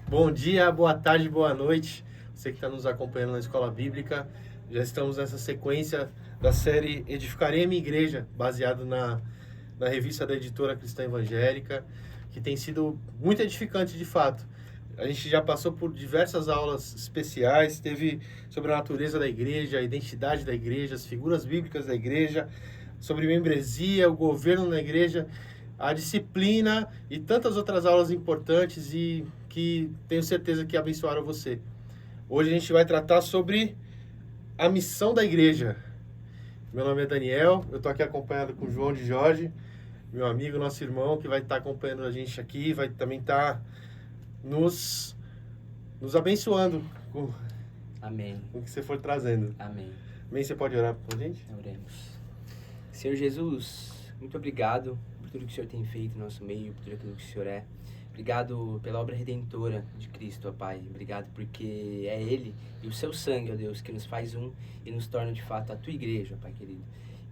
Bom dia, boa tarde, boa noite. Você que está nos acompanhando na Escola Bíblica. Já estamos nessa sequência da série Edificarei a Minha Igreja, baseado na revista da Editora Cristã Evangélica, que tem sido muito edificante de fato. A gente já passou por diversas aulas especiais, teve sobre a natureza da igreja, a identidade da igreja, as figuras bíblicas da igreja, sobre membresia, o governo na igreja, a disciplina e tantas outras aulas importantes e que tenho certeza que abençoaram você. Hoje a gente vai tratar sobre a missão da igreja. Meu nome é Daniel, eu estou aqui acompanhado com o João de Jorge, meu amigo, nosso irmão, que vai estar acompanhando a gente aqui, vai também estar nos abençoando Amém. com o que você for trazendo. Amém. Amém? Você pode orar por a gente? Oremos. Senhor Jesus, muito obrigado por tudo que o Senhor tem feito no nosso meio, por tudo aquilo que o Senhor é. Obrigado pela obra redentora de Cristo, ó Pai. Obrigado porque é Ele e o Seu sangue, ó Deus, que nos faz um e nos torna de fato a Tua igreja, ó Pai querido.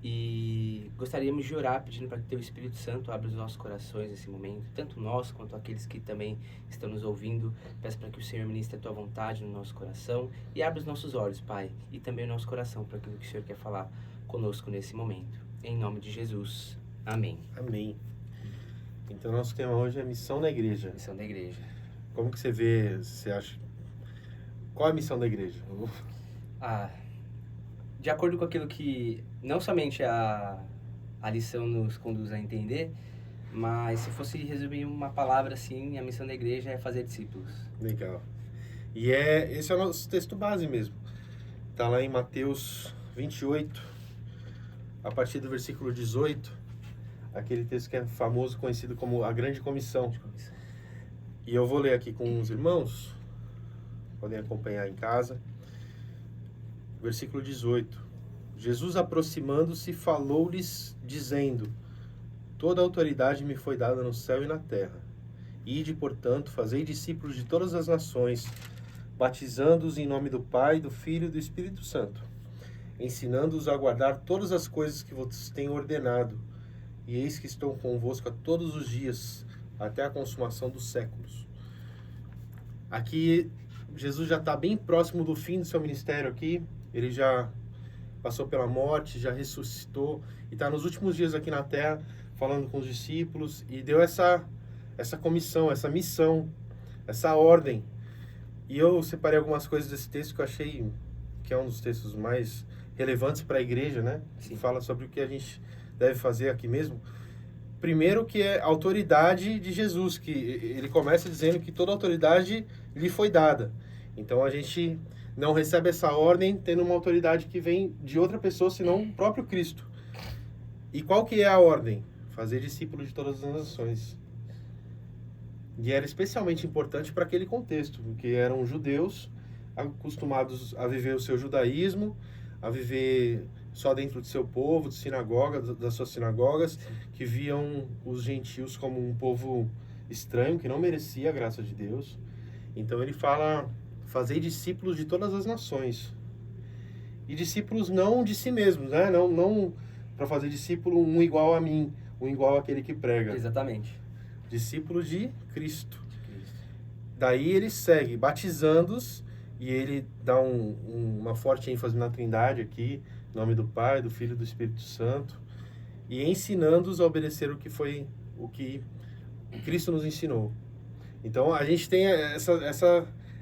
E gostaríamos de orar pedindo para que Teu Espírito Santo abra os nossos corações nesse momento, tanto nós quanto aqueles que também estão nos ouvindo. Peço para que o Senhor ministre a Tua vontade no nosso coração e abra os nossos olhos, Pai, e também o nosso coração para aquilo que o Senhor quer falar conosco nesse momento. Em nome de Jesus. Amém. Amém. Então, nosso tema hoje é missão da igreja. Missão da igreja. Como que você vê, você acha? Qual é a missão da igreja? De acordo com aquilo que não somente a lição nos conduz a entender, mas se fosse resumir uma palavra assim, a missão da igreja é fazer discípulos. Legal. E esse é o nosso texto base mesmo. Está lá em Mateus 28, a partir do versículo 18, aquele texto que é famoso, conhecido como a Grande Comissão. E eu vou ler aqui com os irmãos, podem acompanhar em casa. Versículo 18. Jesus, aproximando-se, falou-lhes, dizendo: Toda autoridade me foi dada no céu e na terra. Ide, portanto, fazei discípulos de todas as nações, batizando-os em nome do Pai, do Filho e do Espírito Santo, ensinando-os a guardar todas as coisas que vos tenho ordenado. E eis que estou convosco a todos os dias, até a consumação dos séculos. Aqui, Jesus já está bem próximo do fim do seu ministério aqui. Ele já passou pela morte, já ressuscitou e está nos últimos dias aqui na Terra, falando com os discípulos, e deu essa comissão, essa missão, essa ordem. E eu separei algumas coisas desse texto que eu achei que é um dos textos mais relevantes para a igreja, né? Sim. Fala sobre o que a gente deve fazer aqui mesmo. Primeiro, que é a autoridade de Jesus, que ele começa dizendo que toda autoridade lhe foi dada. Então a gente não recebe essa ordem tendo uma autoridade que vem de outra pessoa, senão o próprio Cristo. E qual que é a ordem? Fazer discípulos de todas as nações. E era especialmente importante para aquele contexto, porque eram judeus acostumados a viver o seu judaísmo, a viver só dentro do seu povo, de sinagoga, das suas sinagogas, que viam os gentios como um povo estranho, que não merecia a graça de Deus. Então ele fala: fazei discípulos de todas as nações. E discípulos não de si mesmos, né? Não para fazer discípulo um igual a mim, um igual àquele que prega. Exatamente. Discípulos de Cristo. Daí ele segue batizando-os, e ele dá uma forte ênfase na Trindade aqui, em nome do Pai, do Filho e do Espírito Santo, e ensinando-os a obedecer o que Cristo nos ensinou. Então a gente tem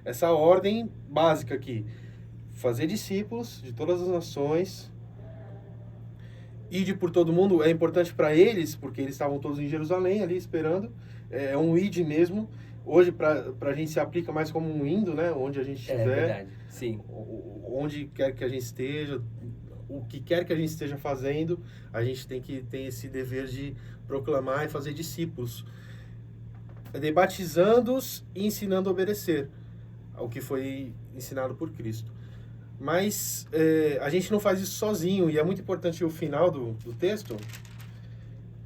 essa ordem básica aqui: fazer discípulos de todas as nações, ide por todo mundo. É importante para eles, porque eles estavam todos em Jerusalém ali esperando, é um ide mesmo. Hoje, para a gente, se aplica mais como um indo, né? Onde a gente estiver. É verdade, sim. Onde quer que a gente esteja, o que quer que a gente esteja fazendo, a gente tem que ter esse dever de proclamar e fazer discípulos. Batizando-os e ensinando a obedecer ao que foi ensinado por Cristo. Mas a gente não faz isso sozinho, e é muito importante o final do texto,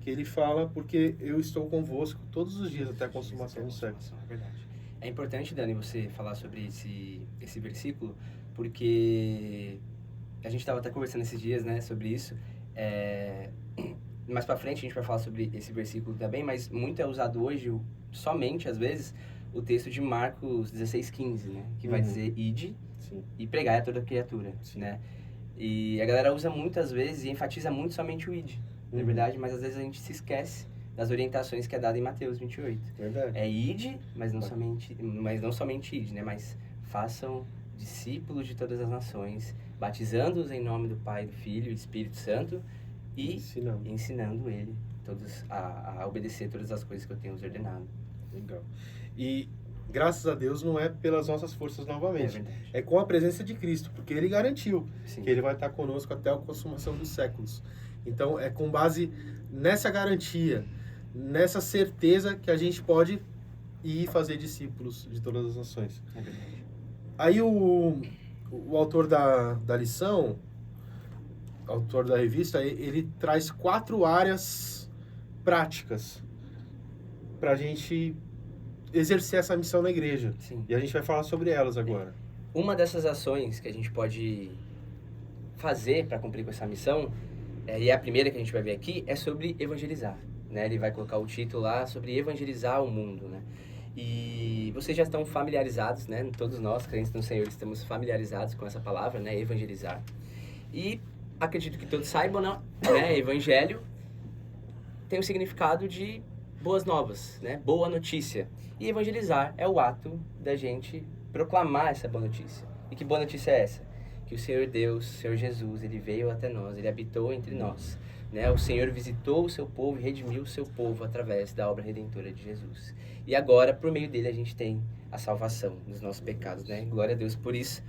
que ele fala: porque eu estou convosco todos os dias até a consumação do século. É verdade. É importante, Dani, você falar sobre esse versículo, porque a gente estava até conversando esses dias, né, sobre isso. Mais para frente a gente vai falar sobre esse versículo também, mas muito é usado hoje, somente às vezes, o texto de Marcos 16:15, né? Que vai dizer, ide Sim. e pregai a toda criatura, né? E a galera usa muitas vezes e enfatiza muito somente o id, na verdade, mas às vezes a gente se esquece das orientações que é dada em Mateus 28. Verdade. É id, mas não somente id, né? Mas façam discípulos de todas as nações, batizando-os em nome do Pai, do Filho e do Espírito Santo e ensinando ele a obedecer todas as coisas que eu tenho os ordenado. Legal. E graças a Deus não é pelas nossas forças novamente. É com a presença de Cristo, porque Ele garantiu que Ele vai estar conosco até a consumação dos séculos. Então é com base nessa garantia, nessa certeza que a gente pode ir fazer discípulos de todas as nações. É verdade. Aí o autor da lição, autor da revista, ele traz 4 áreas práticas para a gente exercer essa missão na igreja. Sim. E a gente vai falar sobre elas agora. Uma dessas ações que a gente pode fazer para cumprir com essa missão, e é a primeira que a gente vai ver aqui, é sobre evangelizar. Né? Ele vai colocar o título lá sobre evangelizar o mundo, né? E vocês já estão familiarizados, né? Todos nós, crentes no Senhor, estamos familiarizados com essa palavra, né? Evangelizar. E acredito que todos saibam, não? Né? Evangelho tem o significado de boas novas, né? Boa notícia. E evangelizar é o ato da gente proclamar essa boa notícia. E que boa notícia é essa? Que o Senhor Deus, o Senhor Jesus, Ele veio até nós, Ele habitou entre nós. Né? O Senhor visitou o seu povo e redimiu o seu povo através da obra redentora de Jesus. E agora, por meio dele, a gente tem a salvação dos nossos pecados, né? Glória a Deus por isso.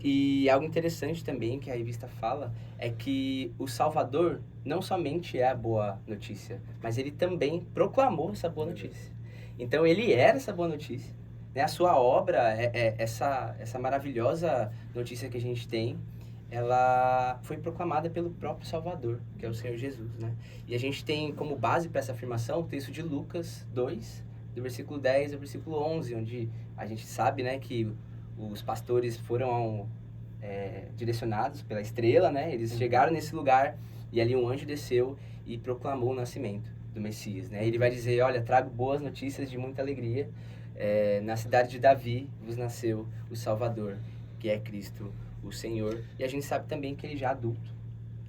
E algo interessante também que a revista fala é que o Salvador não somente é a boa notícia, mas ele também proclamou essa boa notícia. Então, ele era essa boa notícia. Né? A sua obra, essa maravilhosa notícia que a gente tem, ela foi proclamada pelo próprio Salvador, que é o Senhor Jesus, né? E a gente tem como base para essa afirmação o texto de Lucas 2, do versículo 10 ao versículo 11, onde a gente sabe, né, que os pastores foram direcionados pela estrela, né? Eles chegaram nesse lugar e ali um anjo desceu e proclamou o nascimento do Messias, né? Ele vai dizer, olha, trago boas notícias de muita alegria. Na cidade de Davi vos nasceu o Salvador, que é Cristo, o Senhor. E a gente sabe também que ele já adulto,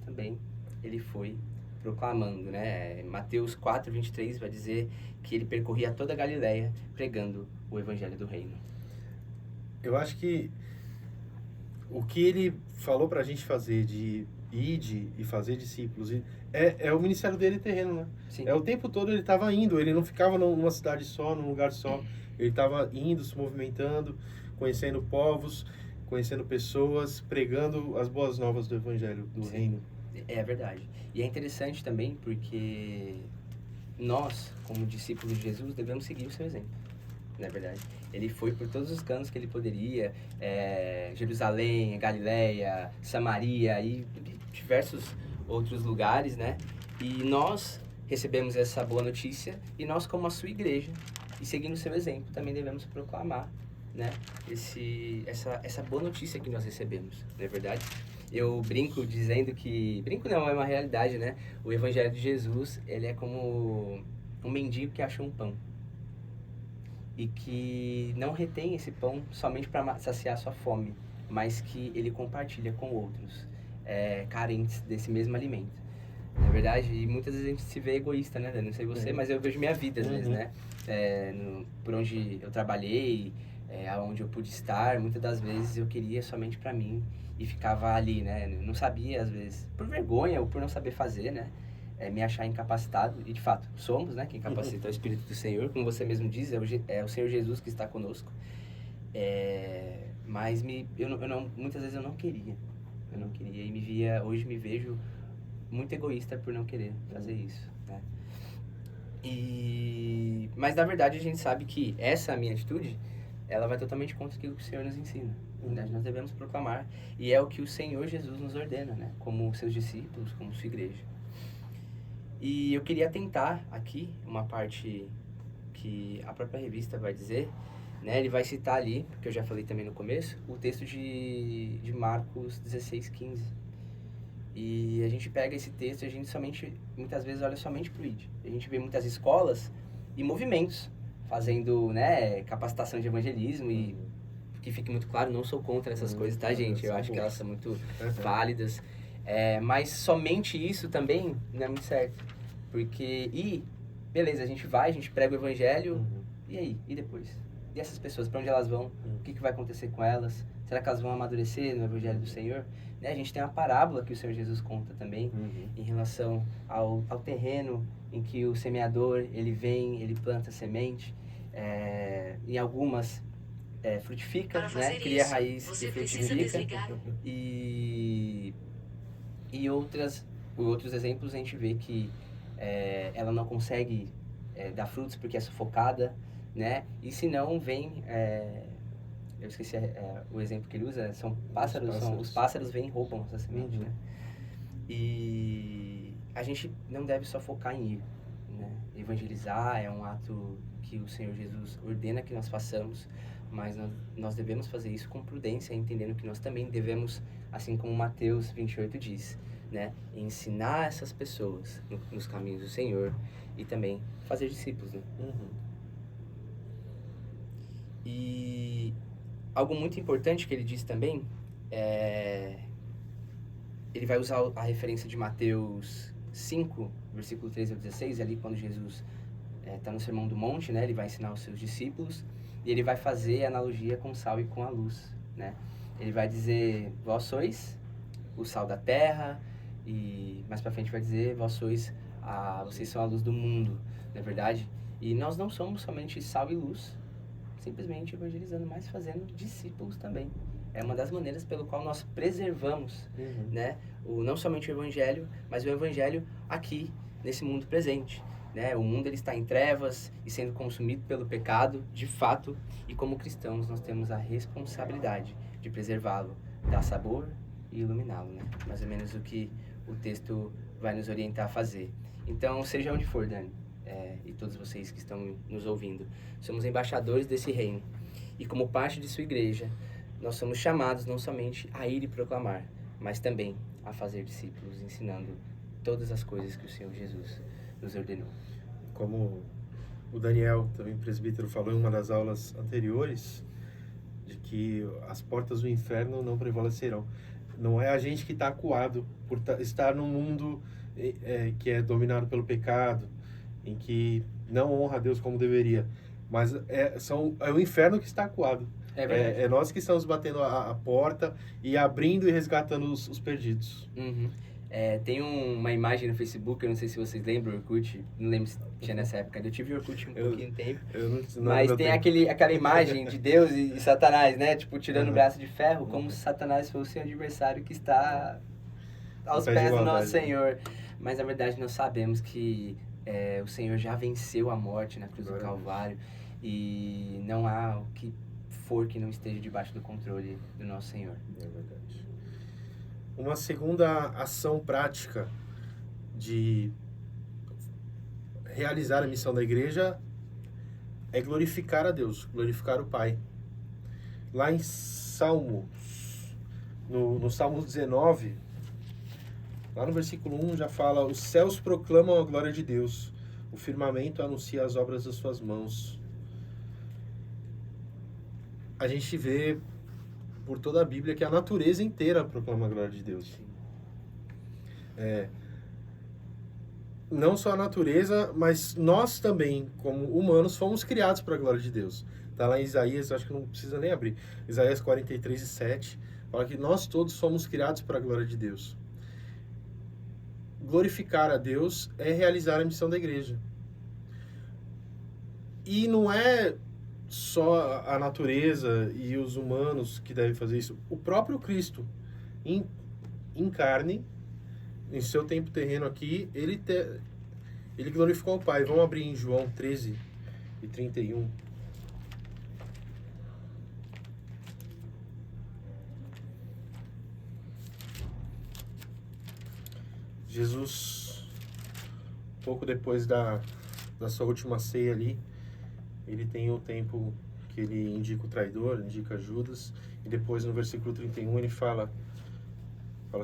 também ele foi proclamando, né? Mateus 4:23 vai dizer que ele percorria toda a Galileia pregando o evangelho do reino. Eu acho que o que ele falou pra gente fazer de ir e fazer discípulos é o ministério dele terreno, né? Sim. O tempo todo ele estava indo, ele não ficava numa cidade só, num lugar só. Ele estava indo, se movimentando, conhecendo povos, conhecendo pessoas, pregando as boas novas do evangelho, do reino. É verdade. E é interessante também porque nós, como discípulos de Jesus, devemos seguir o seu exemplo, não é verdade? Ele foi por todos os cantos que ele poderia, Jerusalém, Galileia, Samaria e diversos outros lugares, né? E nós recebemos essa boa notícia e nós, como a sua igreja, e seguindo o seu exemplo, também devemos proclamar, né, essa boa notícia que nós recebemos, não é verdade? Eu brinco dizendo que... Brinco não, é uma realidade, né? O Evangelho de Jesus, ele é como um mendigo que achou um pão. E que não retém esse pão somente para saciar sua fome, mas que ele compartilha com outros carentes desse mesmo alimento. Na verdade, e muitas vezes a gente se vê egoísta, né? Não sei você, mas eu vejo minha vida às vezes, né? Por onde eu trabalhei, aonde eu pude estar, muitas das vezes eu queria somente para mim e ficava ali, né? Não sabia, às vezes, por vergonha ou por não saber fazer, né? Me achar incapacitado, e de fato, somos, né? Quem capacita é o Espírito do Senhor, como você mesmo diz, é o Senhor Jesus que está conosco. Mas muitas vezes eu não queria e hoje me vejo muito egoísta por não querer fazer isso, né? Mas na verdade a gente sabe que essa minha atitude, ela vai totalmente contra aquilo que o Senhor nos ensina. Na verdade, nós devemos proclamar, e é o que o Senhor Jesus nos ordena, né? Como seus discípulos, como sua igreja. E eu queria tentar aqui uma parte que a própria revista vai dizer, né? Ele vai citar ali, porque eu já falei também no começo, o texto de Marcos 16:15. E a gente pega esse texto e a gente muitas vezes olha somente pro ID. A gente vê muitas escolas e movimentos fazendo, né, capacitação de evangelismo e que fique muito claro, não sou contra essas coisas, tá, gente? Eu acho que elas são muito válidas. Mas somente isso também não é muito certo. Porque, beleza, a gente vai, a gente prega o evangelho, e aí? E depois? E essas pessoas, para onde elas vão? O que vai acontecer com elas? Será que elas vão amadurecer no evangelho do Senhor? Né? A gente tem uma parábola que o Senhor Jesus conta também, em relação ao terreno em que o semeador, ele vem, ele planta semente. Em algumas frutifica, né? Cria raiz e frutifica. E outros exemplos a gente vê que ela não consegue dar frutos porque é sufocada, né? E se não, vem... eu esqueci o exemplo que ele usa, são pássaros. Os pássaros vêm e roubam essa semente, né? E a gente não deve só focar em ir, né? Evangelizar é um ato que o Senhor Jesus ordena que nós façamos, mas nós devemos fazer isso com prudência, entendendo que nós também devemos, assim como Mateus 28 diz, né, ensinar essas pessoas nos caminhos do Senhor e também fazer discípulos, né? E algo muito importante que ele diz também ele vai usar a referência de Mateus 5, versículo 13 ao 16, ali quando Jesus está no Sermão do Monte, né? Ele vai ensinar os seus discípulos e ele vai fazer analogia com o sal e com a luz, né? Ele vai dizer, vós sois o sal da terra, e mais pra frente vai dizer, vocês são a luz do mundo, não é verdade? E nós não somos somente sal e luz, simplesmente evangelizando, mas fazendo discípulos também. É uma das maneiras pelo qual nós preservamos, né? Não somente o evangelho, mas o evangelho aqui, nesse mundo presente. Né? O mundo ele está em trevas e sendo consumido pelo pecado, de fato, e como cristãos nós temos a responsabilidade de preservá-lo, dar sabor e iluminá-lo, né? Mais ou menos o que o texto vai nos orientar a fazer. Então, seja onde for, Dani, e todos vocês que estão nos ouvindo, somos embaixadores desse reino. E como parte de sua igreja, nós somos chamados não somente a ir e proclamar, mas também a fazer discípulos, ensinando todas as coisas que o Senhor Jesus nos ordenou. Como o Daniel, também presbítero, falou em uma das aulas anteriores, de que as portas do inferno não prevalecerão. Não é a gente que está acuado por estar num mundo que é dominado pelo pecado, em que não honra a Deus como deveria, mas é o inferno que está acuado. É nós que estamos batendo a porta e abrindo e resgatando os perdidos. Tem uma imagem no Facebook, eu não sei se vocês lembram, Orkut, não lembro se tinha nessa época, eu tive Orkut um pouquinho de tempo, mas tem aquela imagem de Deus e Satanás, né, tipo, tirando o braço de ferro, como se Satanás fosse o adversário que está aos pés do nosso Senhor, mas na verdade nós sabemos que o Senhor já venceu a morte na cruz do Calvário e não há o que for que não esteja debaixo do controle do nosso Senhor. É verdade. Uma segunda ação prática de realizar a missão da igreja é glorificar a Deus, glorificar o Pai. Lá em Salmos, no Salmo 19, lá no versículo 1 já fala: os céus proclamam a glória de Deus, o firmamento anuncia as obras das suas mãos. A gente vê por toda a Bíblia que a natureza inteira proclama a glória de Deus. Não só a natureza, mas nós também, como humanos, fomos criados para a glória de Deus. Está lá em Isaías, acho que não precisa nem abrir. Isaías 43:7, fala que nós todos somos criados para a glória de Deus. Glorificar a Deus é realizar a missão da igreja. E não é só a natureza e os humanos que devem fazer isso. O próprio Cristo, em carne, em seu tempo terreno aqui, ele glorificou o Pai. Vamos abrir em João 13:31. Jesus, pouco depois da sua última ceia ali, ele tem o tempo que ele indica o traidor, indica Judas, e depois no versículo 31 ele fala,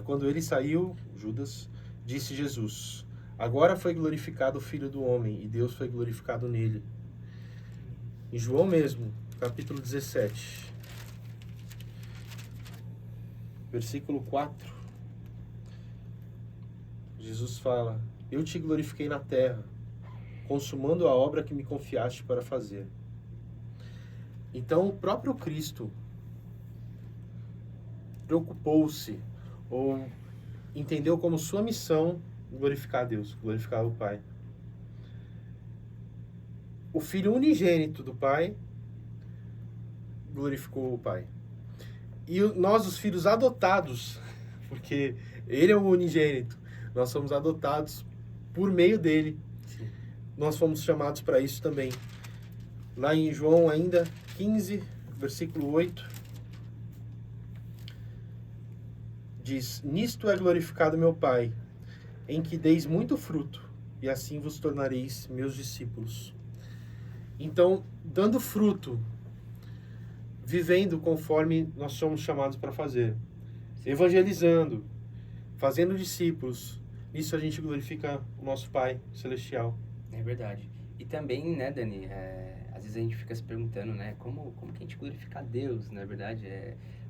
quando ele saiu, Judas, disse Jesus: agora foi glorificado o Filho do Homem, e Deus foi glorificado nele. Em João mesmo, capítulo 17, versículo 4, Jesus fala: eu te glorifiquei na terra, consumando a obra que me confiaste para fazer. Então, o próprio Cristo preocupou-se, ou entendeu como sua missão glorificar a Deus, glorificar o Pai. O Filho unigênito do Pai glorificou o Pai. E nós, os filhos adotados, porque Ele é o unigênito, nós somos adotados por meio dele. Sim. Nós fomos chamados para isso também. Lá em João ainda 15, versículo 8, diz: nisto é glorificado meu Pai, em que deis muito fruto, e assim vos tornareis meus discípulos. Então, dando fruto, vivendo conforme nós somos chamados para fazer, evangelizando, fazendo discípulos, nisso a gente glorifica o nosso Pai Celestial. É verdade. E também, né, Dani, às vezes a gente fica se perguntando, né, como que a gente glorifica a Deus, na verdade.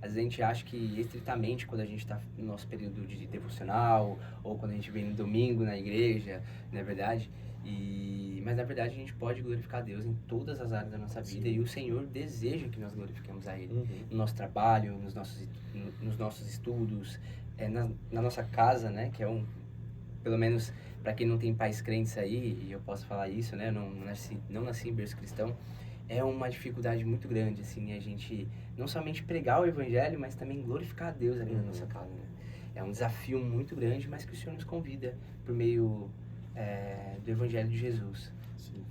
Às vezes a gente acha que estritamente quando a gente está no nosso período de devocional, ou quando a gente vem no domingo na igreja, na verdade. Mas na verdade a gente pode glorificar a Deus em todas as áreas da nossa vida. Sim. E o Senhor deseja que nós glorifiquemos a Ele. Uhum. No nosso trabalho, nos nossos estudos, na nossa casa, né, que é pelo menos para quem não tem pais crentes aí, e eu posso falar isso, né, eu não nasci em berço cristão, é uma dificuldade muito grande, assim, a gente não somente pregar o evangelho, mas também glorificar a Deus ali na nossa casa, né? É um desafio muito grande, mas que o Senhor nos convida por meio do evangelho de Jesus. Sim.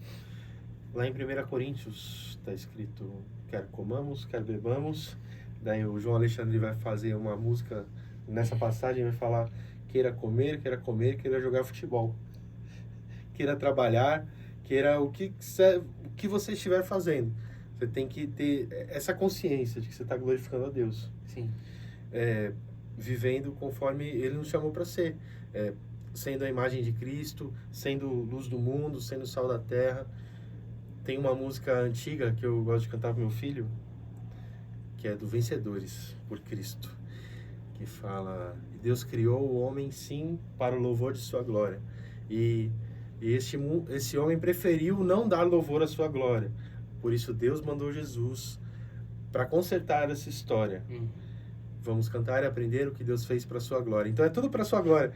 Lá em 1 Coríntios está escrito: quer comamos, quer bebamos. Daí o João Alexandre vai fazer uma música nessa passagem, vai falar: queira comer, queira jogar futebol, queira trabalhar, queira o que você estiver fazendo. Você tem que ter essa consciência de que você está glorificando a Deus. Sim. Vivendo conforme Ele nos chamou para ser. Sendo a imagem de Cristo, sendo luz do mundo, sendo sal da terra. Tem uma música antiga que eu gosto de cantar com meu filho, que é do Vencedores por Cristo, que fala: Deus criou o homem sim para o louvor de sua glória, e esse homem preferiu não dar louvor à sua glória, por isso Deus mandou Jesus para consertar essa história. Vamos cantar e aprender o que Deus fez para sua glória. Então é tudo para sua glória.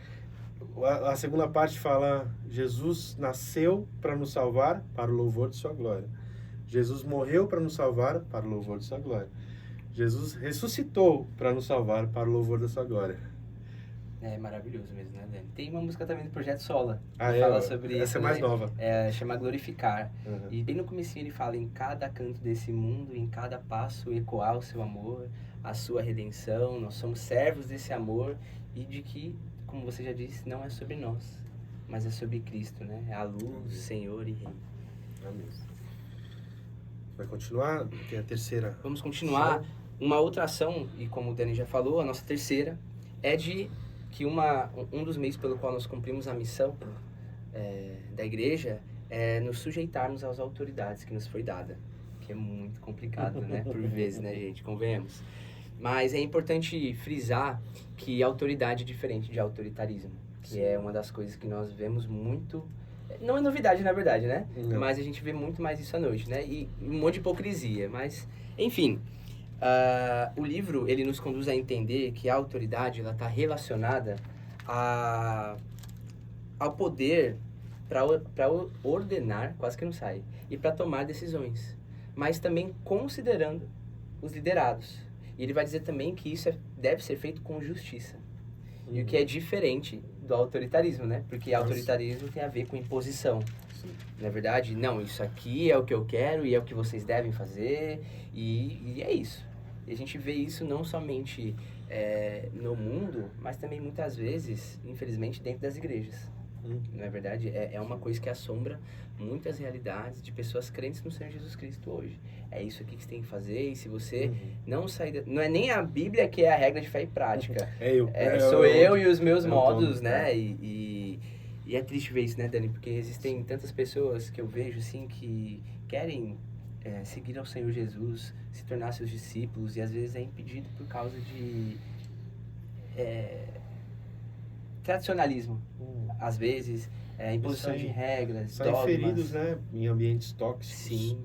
A segunda parte fala: Jesus nasceu para nos salvar para o louvor de sua glória. Jesus morreu para nos salvar para o louvor de sua glória. Jesus ressuscitou para nos salvar para o louvor da sua glória. É maravilhoso mesmo, né, Dani? Tem uma música também do Projeto Sola, que fala sobre essa isso, é mais nova. Chama Glorificar. Uhum. E bem no comecinho ele fala: em cada canto desse mundo, em cada passo, ecoar o seu amor, a sua redenção. Nós somos servos desse amor, e de que, como você já disse, não é sobre nós, mas é sobre Cristo, né? É a luz, Senhor e Rei. Amém. Vai continuar? Que é a terceira. Vamos continuar. Uma outra ação, e como o Dani já falou, a nossa terceira, é de que um dos meios pelo qual nós cumprimos a missão da igreja é nos sujeitarmos às autoridades que nos foi dada, que é muito complicado, né? Por vezes, né, gente? Convenhamos. Mas é importante frisar que autoridade é diferente de autoritarismo, que Sim. é uma das coisas que nós vemos muito. Não é novidade, na verdade, né? Não. Mas a gente vê muito mais isso à noite, né? E um monte de hipocrisia. Mas, enfim, o livro, ele nos conduz a entender que a autoridade, ela está relacionada ao poder para ordenar, quase que não sai, e para tomar decisões. Mas também considerando os liderados. E ele vai dizer também que isso deve ser feito com justiça. E o que é diferente do autoritarismo, né? Porque autoritarismo tem a ver com imposição. Sim. Na verdade, não, isso aqui é o que eu quero e é o que vocês devem fazer, e é isso. E a gente vê isso não somente no mundo, mas também muitas vezes, infelizmente, dentro das igrejas. Na verdade, é uma coisa que assombra muitas realidades de pessoas crentes no Senhor Jesus Cristo hoje. É isso aqui que você tem que fazer, e se você não sair... Não é nem a Bíblia que é a regra de fé e prática. Sou eu e os meus modos, né? E é triste ver isso, né, Dani? Porque existem tantas pessoas que eu vejo, assim, que querem seguir ao Senhor Jesus, se tornar seus discípulos, e às vezes é impedido por causa de tradicionalismo. Às vezes, imposição de regras, saem dogmas. feridos, né? Em ambientes tóxicos. Sim.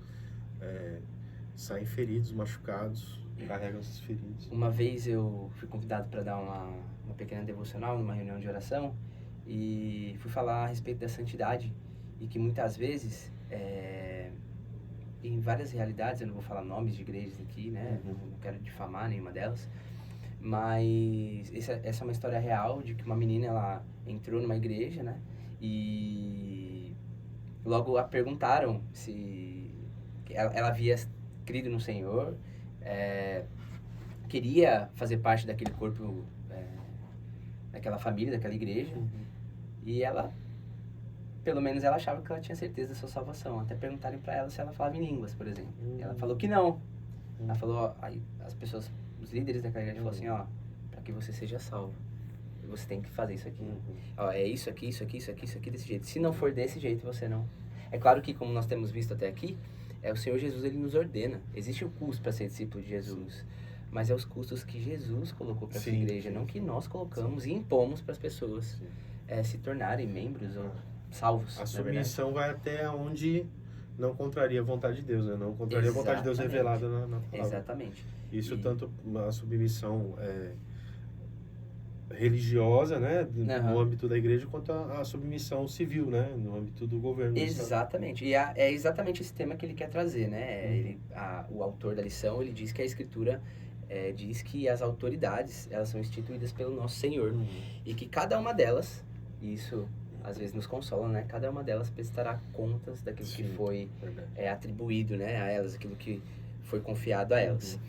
Saem feridos, machucados, carregam esses feridos. Uma vez eu fui convidado para dar uma pequena devocional numa reunião de oração e fui falar a respeito da santidade e que muitas vezes, em várias realidades, eu não vou falar nomes de igrejas aqui, né? Não quero difamar nenhuma delas, mas essa é uma história real de que uma menina, ela entrou numa igreja, né? E logo a perguntaram se ela havia crido no Senhor, queria fazer parte daquele corpo, daquela família, daquela igreja, e ela, pelo menos ela achava que ela tinha certeza da sua salvação, até perguntarem para ela se ela falava em línguas, por exemplo. Ela falou que não. Ela falou, aí as pessoas, os líderes daquela igreja falaram assim, ó, para que você seja salvo, você tem que fazer isso aqui. Ó, é isso aqui, isso aqui, isso aqui, isso aqui, desse jeito. Se não for desse jeito, você não. É claro que, como nós temos visto até aqui, o Senhor Jesus, ele nos ordena. Existe o custo para ser discípulo de Jesus, mas é os custos que Jesus colocou para sua igreja, não que nós colocamos e impomos para as pessoas se tornarem membros ou salvos. A submissão vai até onde não contraria a vontade de Deus, né? Não contraria a vontade de Deus revelada na palavra. Exatamente. Isso tanto a submissão religiosa, né, no âmbito da igreja, quanto a submissão civil, né, no âmbito do governo. Exatamente. E é exatamente esse tema que ele quer trazer, né? O autor da lição, ele diz que a Escritura diz que as autoridades, elas são instituídas pelo nosso Senhor, e que cada uma delas, e isso às vezes nos consola, né? Cada uma delas prestará contas daquilo que foi atribuído, né, a elas, aquilo que foi confiado a elas.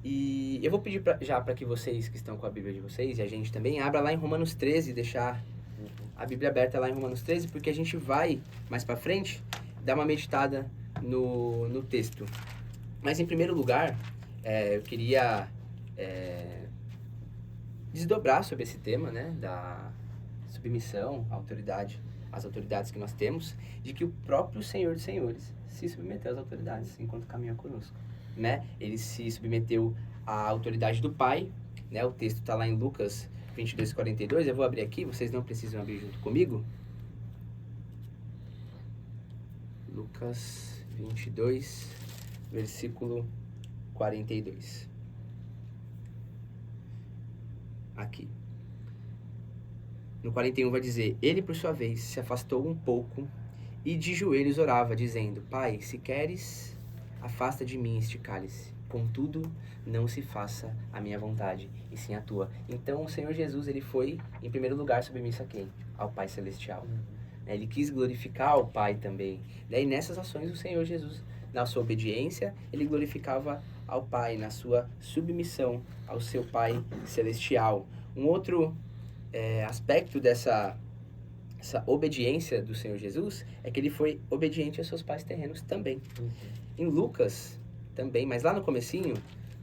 E eu vou pedir já para que vocês que estão com a Bíblia de vocês, e a gente também, abra lá em Romanos 13, deixar a Bíblia aberta lá em Romanos 13, porque a gente vai, mais para frente, dar uma meditada no texto. Mas, em primeiro lugar, eu queria desdobrar sobre esse tema, né, da submissão à autoridade, às autoridades que nós temos, de que o próprio Senhor dos Senhores se submeteu às autoridades enquanto caminha conosco. Né? Ele se submeteu à autoridade do Pai, né? O texto está lá em Lucas 22:42, eu vou abrir aqui, vocês não precisam abrir junto comigo. Lucas 22, versículo 42. Aqui. No 41 vai dizer, ele por sua vez se afastou um pouco e de joelhos orava, dizendo, Pai, se queres, afasta de mim este cálice. Contudo, não se faça a minha vontade, e sim a tua. Então, o Senhor Jesus, ele foi, em primeiro lugar, submisso a quem? Ao Pai Celestial. Ele quis glorificar o Pai também. E nessas ações, o Senhor Jesus, na sua obediência, ele glorificava ao Pai, na sua submissão ao seu Pai Celestial. Um outro aspecto dessa obediência do Senhor Jesus é que ele foi obediente aos seus pais terrenos também. Em Lucas também, mas lá no comecinho,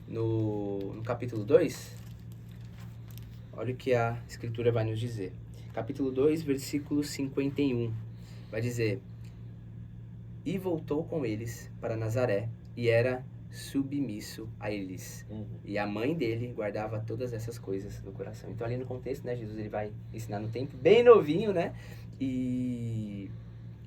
no capítulo 2, olha o que a Escritura vai nos dizer. Capítulo 2, versículo 51, vai dizer, e voltou com eles para Nazaré, e era submisso a eles. E a mãe dele guardava todas essas coisas no coração. Então, ali no contexto, né, Jesus ele vai ensinar no tempo, bem novinho, né, e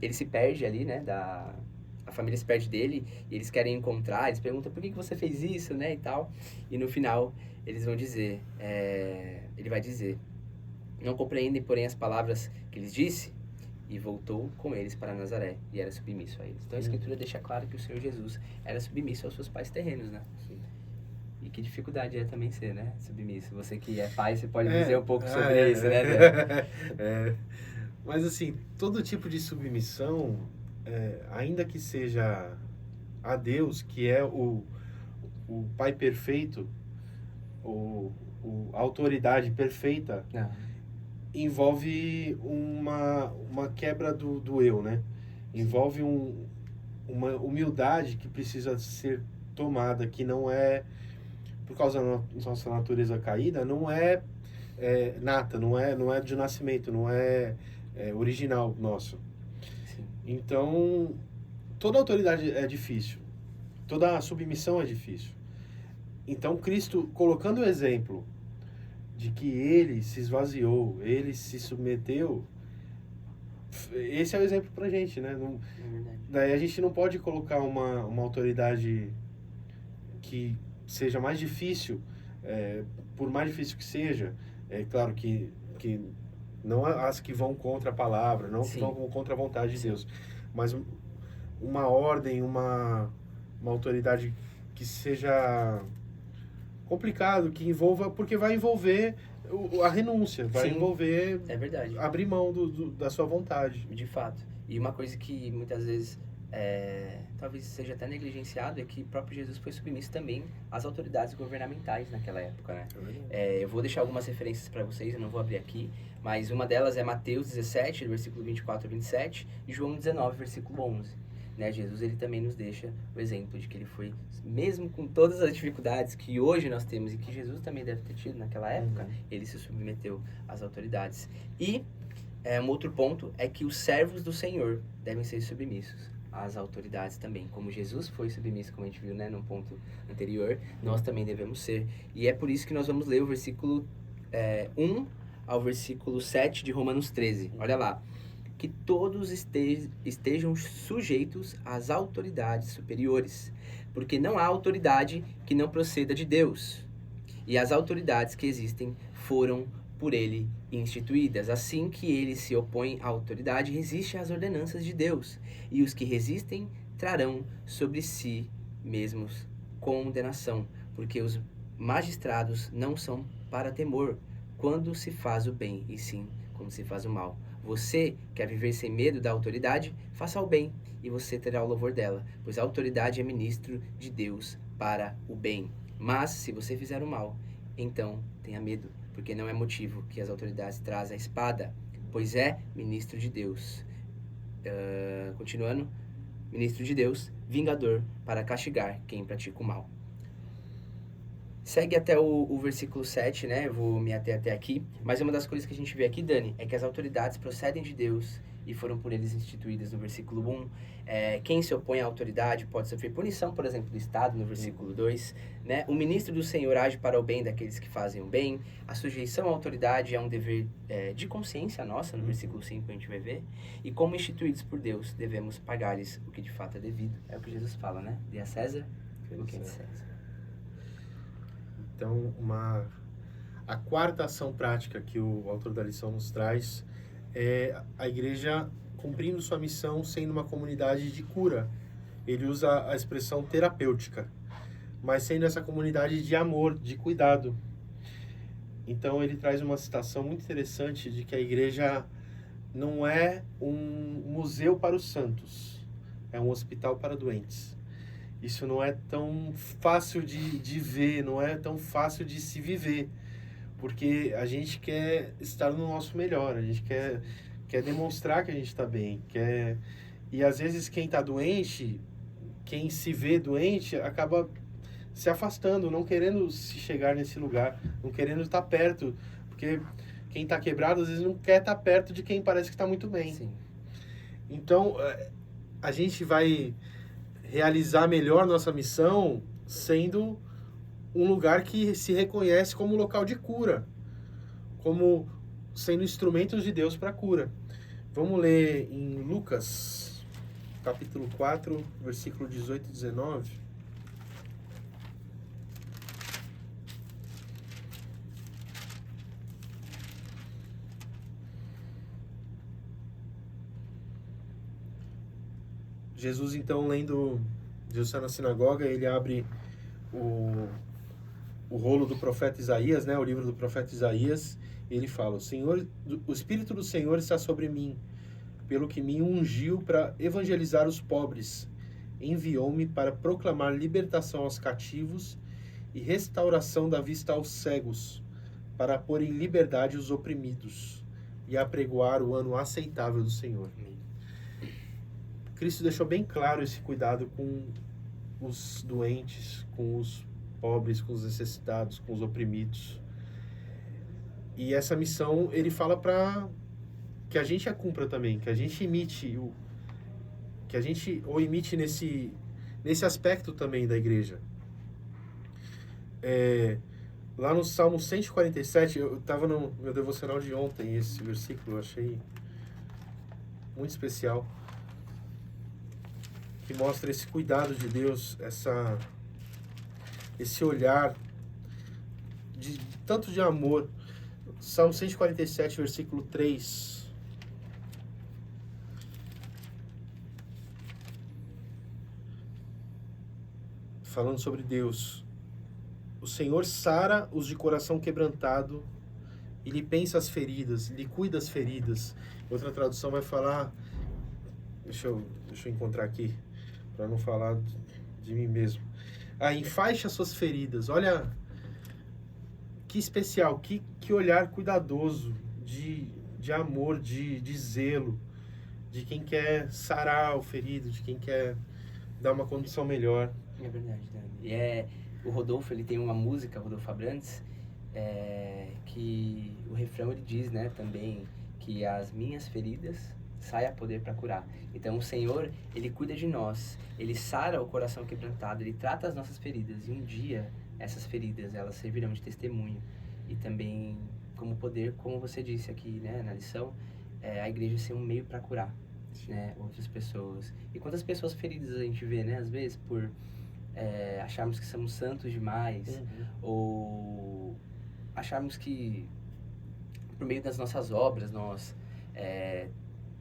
ele se perde ali, né, a família se perde dele, e eles querem encontrar, eles perguntam, por que você fez isso, né, e tal, e no final, eles vão dizer, ele vai dizer, não compreendem, porém, as palavras que lhes disse, e voltou com eles para Nazaré, e era submisso a eles. Então, a Escritura deixa claro que o Senhor Jesus era submisso aos seus pais terrenos, né? Sim. E que dificuldade é também ser, né, submisso. Você que é pai, você pode dizer um pouco sobre isso, né, Dan? Mas, assim, todo tipo de submissão, ainda que seja a Deus, que é o Pai perfeito, a autoridade perfeita, envolve uma quebra do eu, né? Envolve uma humildade que precisa ser tomada, que não é, por causa da nossa natureza caída, não é nata, não é de nascimento, não é original nosso. Sim. Então, toda autoridade é difícil. toda a submissão é difícil. Então, Cristo, colocando o exemplo de que ele se esvaziou, ele se submeteu, esse é o exemplo pra gente, né? Não, É verdade. daí a gente não pode colocar uma autoridade que seja mais difícil, por mais difícil que seja, é claro que não as que vão contra a palavra, não que Sim. vão contra a vontade de Sim. Deus, mas uma ordem, uma autoridade que seja complicado, que envolva, porque vai envolver a renúncia, vai Sim. envolver É verdade. abrir mão da sua vontade. De fato. E uma coisa que muitas vezes talvez seja até negligenciado é que o próprio Jesus foi submisso também às autoridades governamentais naquela época, né? Eu vou deixar algumas referências para vocês, eu não vou abrir aqui, mas uma delas é Mateus 17, do versículo 24 a 27, e João 19, versículo 11. Né? Jesus, ele também nos deixa o exemplo de que ele foi, mesmo com todas as dificuldades que hoje nós temos e que Jesus também deve ter tido naquela época, ele se submeteu às autoridades. E um outro ponto é que os servos do Senhor devem ser submissos às autoridades também. Como Jesus foi submisso, como a gente viu, né, num ponto anterior, nós também devemos ser. E é por isso que nós vamos ler o versículo 1 ao versículo 7 de Romanos 13. Olha lá. Que todos estejam sujeitos às autoridades superiores, porque não há autoridade que não proceda de Deus. E as autoridades que existem foram por ele instituídas. Assim que ele se opõe à autoridade, resiste às ordenanças de Deus. E os que resistem trarão sobre si mesmos condenação, porque os magistrados não são para temor quando se faz o bem, e sim quando se faz o mal. Você quer viver sem medo da autoridade? Faça o bem, e você terá o louvor dela, pois a autoridade é ministro de Deus para o bem. Mas, se você fizer o mal, então tenha medo, porque não é motivo que as autoridades trazem a espada, pois é ministro de Deus. Continuando, ministro de Deus, vingador para castigar quem pratica o mal. Segue até o versículo 7, né? Eu vou me ater até aqui. Mas uma das coisas que a gente vê aqui, Dani, é que as autoridades procedem de Deus e foram por eles instituídas no versículo 1. Quem se opõe à autoridade pode sofrer punição, por exemplo, do Estado, no versículo 2. Né? O ministro do Senhor age para o bem daqueles que fazem o bem. A sujeição à autoridade é um dever de consciência nossa, no versículo 5 a gente vai ver. E como instituídos por Deus, devemos pagar-lhes o que de fato é devido. É o que Jesus fala, né? Dê a César o que é de César. Então, a quarta ação prática que o autor da lição nos traz é a igreja cumprindo sua missão sendo uma comunidade de cura. Ele usa a expressão terapêutica, mas sendo essa comunidade de amor, de cuidado. Então, ele traz uma citação muito interessante de que a igreja não é um museu para os santos, é um hospital para doentes. Isso não é tão fácil de ver, não é tão fácil de se viver, porque a gente quer estar no nosso melhor, a gente quer demonstrar que a gente está bem, e às vezes quem está doente, quem se vê doente, acaba se afastando, não querendo se chegar nesse lugar, não querendo estar perto, porque quem está quebrado às vezes não quer estar perto de quem parece que está muito bem. Sim. Então, a gente vai realizar melhor nossa missão sendo um lugar que se reconhece como local de cura, como sendo instrumentos de Deus para cura. Vamos ler em Lucas, capítulo 4, versículo 18 e 19. Jesus, então, Jesus está na sinagoga, ele abre o rolo do profeta Isaías, né, o livro do profeta Isaías, e ele fala: o Espírito do Senhor está sobre mim, pelo que me ungiu para evangelizar os pobres, enviou-me para proclamar libertação aos cativos e restauração da vista aos cegos, para pôr em liberdade os oprimidos e apregoar o ano aceitável do Senhor. Cristo deixou bem claro esse cuidado com os doentes, com os pobres, com os necessitados, com os oprimidos. E essa missão ele fala para que a gente a cumpra também, que a gente imite nesse nesse aspecto também da igreja. Lá no Salmo 147, eu estava no meu devocional de ontem, esse versículo eu achei muito especial, que mostra esse cuidado de Deus, esse olhar tanto de amor. Salmo 147, versículo 3. Falando sobre Deus. O Senhor sara os de coração quebrantado e lhe pensa as feridas, lhe cuida as feridas. Outra tradução vai falar... Deixa eu encontrar aqui, para não falar de mim mesmo. Enfaixa suas feridas. Olha, que especial, que olhar cuidadoso, de amor, de zelo, de quem quer sarar o ferido, de quem quer dar uma condição melhor. É verdade, Dani. E o Rodolfo, ele tem uma música, Rodolfo Abrantes, que o refrão ele diz, né, também, que as minhas feridas saia poder para curar. Então o Senhor, ele cuida de nós, ele sara o coração quebrantado, ele trata as nossas feridas, e um dia essas feridas, elas servirão de testemunho e também como poder, como você disse aqui, né, na lição, a igreja ser um meio para curar, né, outras pessoas. E quantas pessoas feridas a gente vê, né, às vezes por acharmos que somos santos demais, ou acharmos que por meio das nossas obras nós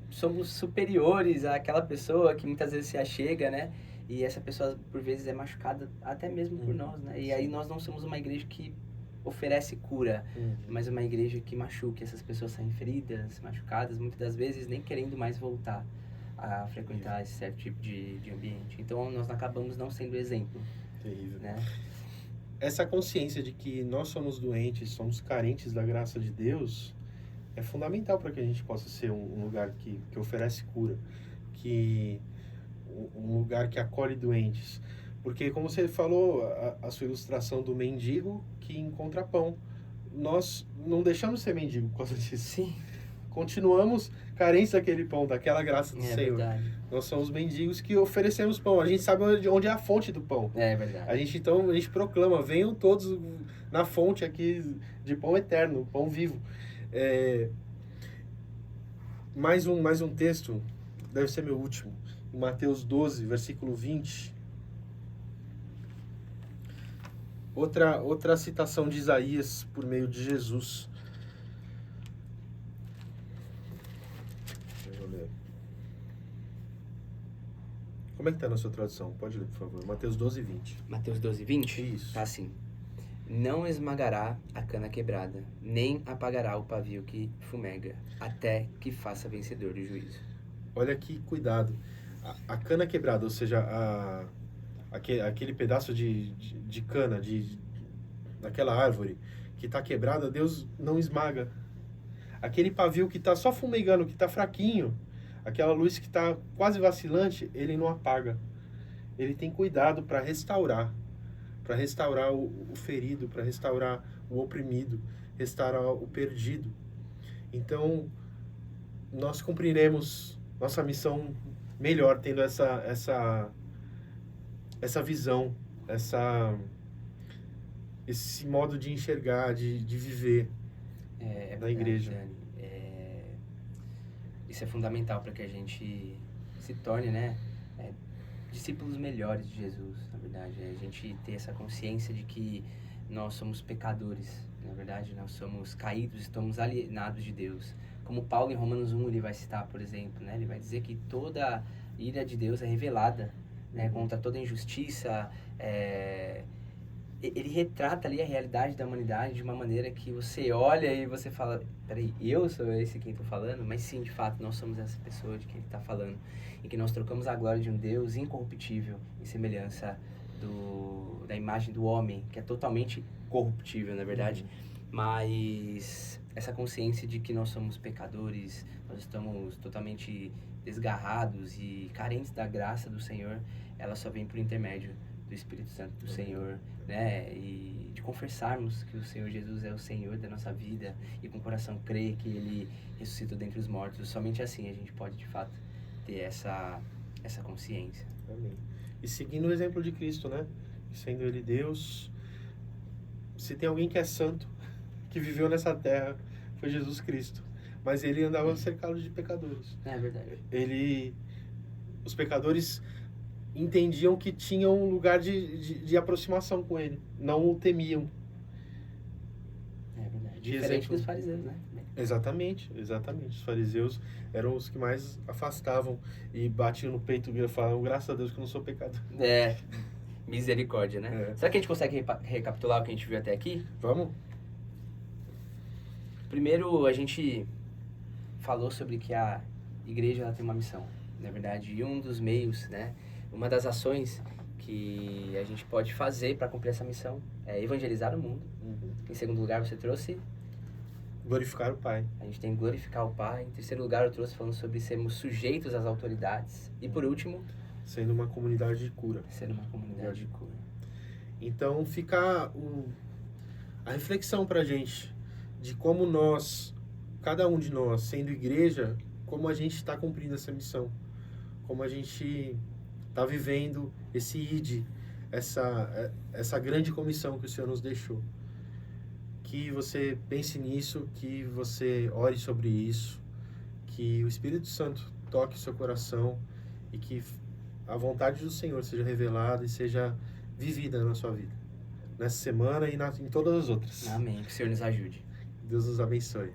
somos superiores àquela pessoa que muitas vezes se achega, né? E essa pessoa, por vezes, é machucada até mesmo por nós, né? E aí nós não somos uma igreja que oferece cura, mas uma igreja que machuca. Essas pessoas saem feridas, machucadas, muitas das vezes nem querendo mais voltar a frequentar esse certo tipo de ambiente. Então, nós acabamos não sendo exemplo. Terrível. Né? Essa consciência de que nós somos doentes, somos carentes da graça de Deus, é fundamental para que a gente possa ser um lugar que oferece cura, um lugar que acolhe doentes. Porque, como você falou, a sua ilustração do mendigo que encontra pão, nós não deixamos de ser mendigo por causa disso. Sim. Continuamos carentes daquele pão, daquela graça do Senhor. Verdade. Nós somos mendigos que oferecemos pão. A gente sabe onde é a fonte do pão. É verdade. A gente proclama, venham todos na fonte aqui de pão eterno, pão vivo. Mais um texto, deve ser meu último, em Mateus 12, versículo 20. Outra citação de Isaías por meio de Jesus. Deixa eu ler. Como é que está na sua tradução? Pode ler, por favor. Mateus 12, 20. Mateus 12, 20? Isso. Tá assim. Não esmagará a cana quebrada, nem apagará o pavio que fumega, até que faça vencedor do juízo. Olha que cuidado. A cana quebrada, ou seja, aquele pedaço de cana, daquela árvore que está quebrada, Deus não esmaga. Aquele pavio que está só fumegando, que está fraquinho, aquela luz que está quase vacilante, ele não apaga. Ele tem cuidado para restaurar o ferido, para restaurar o oprimido, restaurar o perdido. Então, nós cumpriremos nossa missão melhor, tendo essa visão, esse modo de enxergar, de viver na igreja. Isso é fundamental para que a gente se torne, né, discípulos melhores de Jesus, na verdade. A gente ter essa consciência de que nós somos pecadores, na verdade, nós somos caídos, estamos alienados de Deus. Como Paulo em Romanos 1, ele vai citar, por exemplo, né, ele vai dizer que toda ira de Deus é revelada, né, contra toda injustiça. Ele retrata ali a realidade da humanidade de uma maneira que você olha e você fala, peraí, eu sou esse quem estou falando? Mas sim, de fato, nós somos essa pessoa de quem ele está falando. E que nós trocamos a glória de um Deus incorruptível em semelhança da imagem do homem, que é totalmente corruptível, na verdade. Mas essa consciência de que nós somos pecadores, nós estamos totalmente desgarrados e carentes da graça do Senhor, ela só vem por intermédio do Espírito Santo do Senhor, né? E de confessarmos que o Senhor Jesus é o Senhor da nossa vida e com o coração crer que Ele ressuscitou dentre os mortos. Somente assim a gente pode, de fato, ter essa consciência. Amém. e seguindo o exemplo de Cristo, né? Sendo Ele Deus. Se tem alguém que é santo, que viveu nessa terra, foi Jesus Cristo. Mas ele andava cercado de pecadores. É verdade. Os pecadores entendiam que tinham um lugar de aproximação com ele, não o temiam. É verdade. De Diferente exemplo. dos fariseus, né? Exatamente. Os fariseus eram os que mais afastavam e batiam no peito e falavam, graças a Deus que eu não sou pecador. É, misericórdia, né? É. Será que a gente consegue recapitular o que a gente viu até aqui? Vamos? Primeiro, a gente falou sobre que a igreja ela tem uma missão, na verdade, e um dos meios, né? Uma das ações que a gente pode fazer para cumprir essa missão é evangelizar o mundo. Em segundo lugar, você trouxe, Glorificar o Pai. a gente tem que glorificar o Pai. Em terceiro lugar, eu trouxe falando sobre sermos sujeitos às autoridades. E por último, Sendo uma comunidade de cura. ser uma comunidade de cura. Então fica a reflexão pra gente de como nós, cada um de nós, sendo igreja, como a gente está cumprindo essa missão. Como a gente está vivendo esse ID, essa grande comissão que o Senhor nos deixou. Que você pense nisso, que você ore sobre isso, que o Espírito Santo toque o seu coração e que a vontade do Senhor seja revelada e seja vivida na sua vida. Nessa semana e em todas as outras. Amém. Que o Senhor nos ajude. Deus nos abençoe.